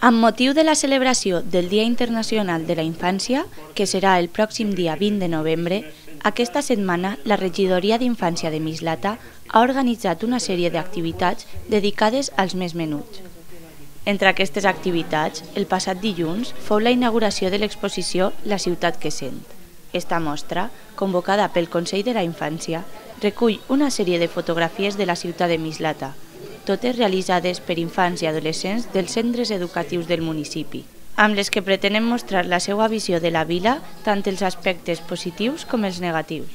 Amb motiu de la celebració del Dia Internacional de la Infància, que serà el pròxim dia 20 de novembre, aquesta setmana la Regidoria d'Infància de Mislata ha organitzat una sèrie d'activitats dedicades als més menuts. Entre aquestes activitats, el passat dilluns fou la inauguració de l'exposició La ciutat que sent. Esta mostra, convocada pel Consell de la Infància, recull una sèrie de fotografies de la ciutat de Mislata, totes realitzades per infants i adolescents dels centres educatius del municipi, amb les que pretenen mostrar la seva visió de la vila, tant els aspectes positius com els negatius.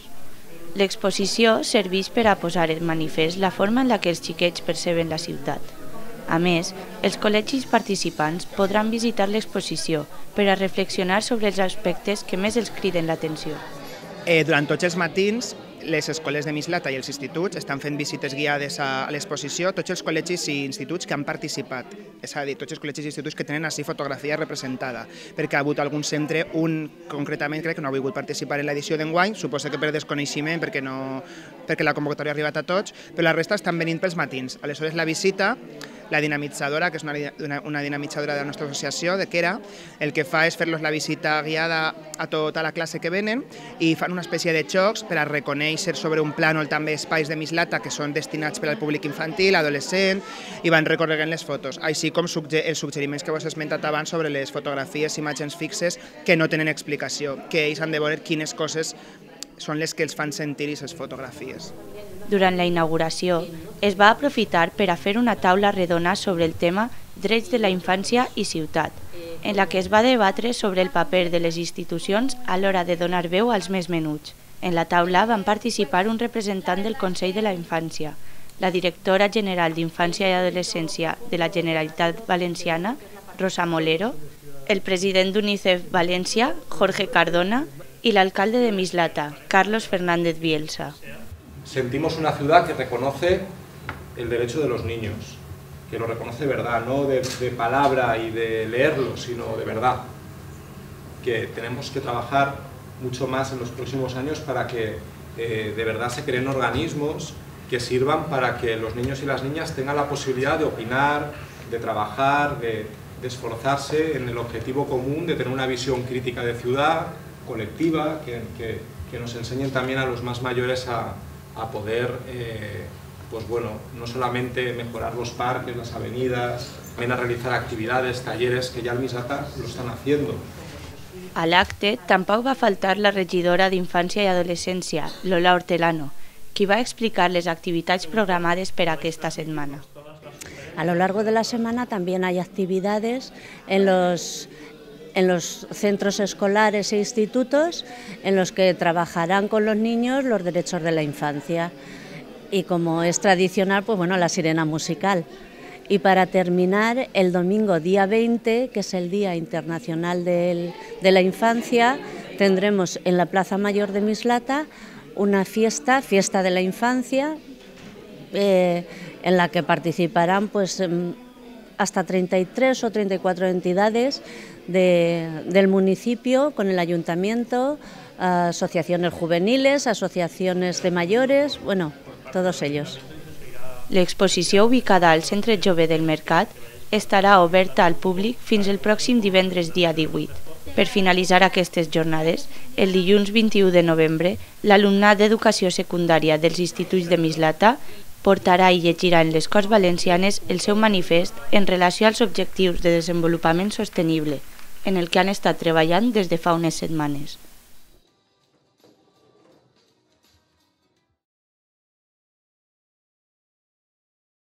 L'exposició serveix per a posar en manifest la forma en la que els xiquets perceben la ciutat. A més, els col·legis participants podran visitar l'exposició per a reflexionar sobre els aspectes que més els criden l'atenció. Durant tots els matins, les escoles de Mislata i els instituts estan fent visites guiades a l'exposició, tots els col·legis i instituts que han participat, és a dir, tots els col·legis i instituts que tenen així fotografia representada, perquè ha hagut algun centre, un concretament crec que no ha volgut participar en l'edició d'enguany, suposo que per desconeixement, perquè la convocatòria ha arribat a tots, però la resta estan venint pels matins. Aleshores la visita, la dinamitzadora, que és una dinamitzadora de la nostra associació, de Quera, el que fa és fer-los la visita guiada a tota la classe que venen i fan una espècie de xocs per a reconèixer sobre un plànol també espais de Mislata que són destinats per al públic infantil, adolescent, i van recorregant les fotos, així com els suggeriments que vos he esmentat abans sobre les fotografies, imatges fixes que no tenen explicació, que ells han de veure quines coses són les que els fan sentir aquestes fotografies. Durant la inauguració, es va aprofitar per a fer una taula redona sobre el tema Drets de la infància i ciutat, en la que es va debatre sobre el paper de les institucions a l'hora de donar veu als més menuts. En la taula van participar un representant del Consell de la Infància, la directora general d'Infància i Adolescència de la Generalitat Valenciana, Rosa Molero, el president d'UNICEF València, Jorge Cardona, y el alcalde de Mislata, Carlos Fernández Bielsa. Sentimos una ciudad que reconoce el derecho de los niños, que lo reconoce de verdad, no de palabra y de leerlo, sino de verdad. Que tenemos que trabajar mucho más en los próximos años para que de verdad se creen organismos que sirvan para que los niños y las niñas tengan la posibilidad de opinar, de trabajar, de esforzarse en el objetivo común, de tener una visión crítica de ciudad, colectiva, que nos enseñen también a los más mayores a poder, pues bueno, no solamente mejorar los parques, las avenidas, también a realizar actividades, talleres, que ya el Mislata lo están haciendo. A l'acte tampoc va faltar la regidora d'Infància i Adolescència, Lola Hortelano, qui va explicar les activitats programades per aquesta setmana. A lo largo de la semana también hay actividades en los centros escolares e institutos en los que trabajarán con los niños los derechos de la infancia. Y como es tradicional, pues bueno, la sirena musical. Y para terminar, el domingo día 20, que es el Día Internacional de la Infancia, tendremos en la Plaza Mayor de Mislata una fiesta de la infancia, en la que participarán pues hasta 33 o 34 entidades del municipio con el ayuntamiento, asociaciones juveniles, asociaciones de mayores, bueno, todos ellos. L'exposició ubicada al Centre Jove del Mercat estarà oberta al públic fins el pròxim divendres dia 18. Per finalitzar aquestes jornades, el dilluns 21 de novembre, l'alumnat d'educació secundària dels instituts de Mislata portarà i llegirà en les Corts Valencianes el seu manifest en relació als objectius de desenvolupament sostenible, en el que han estat treballant des de fa unes setmanes.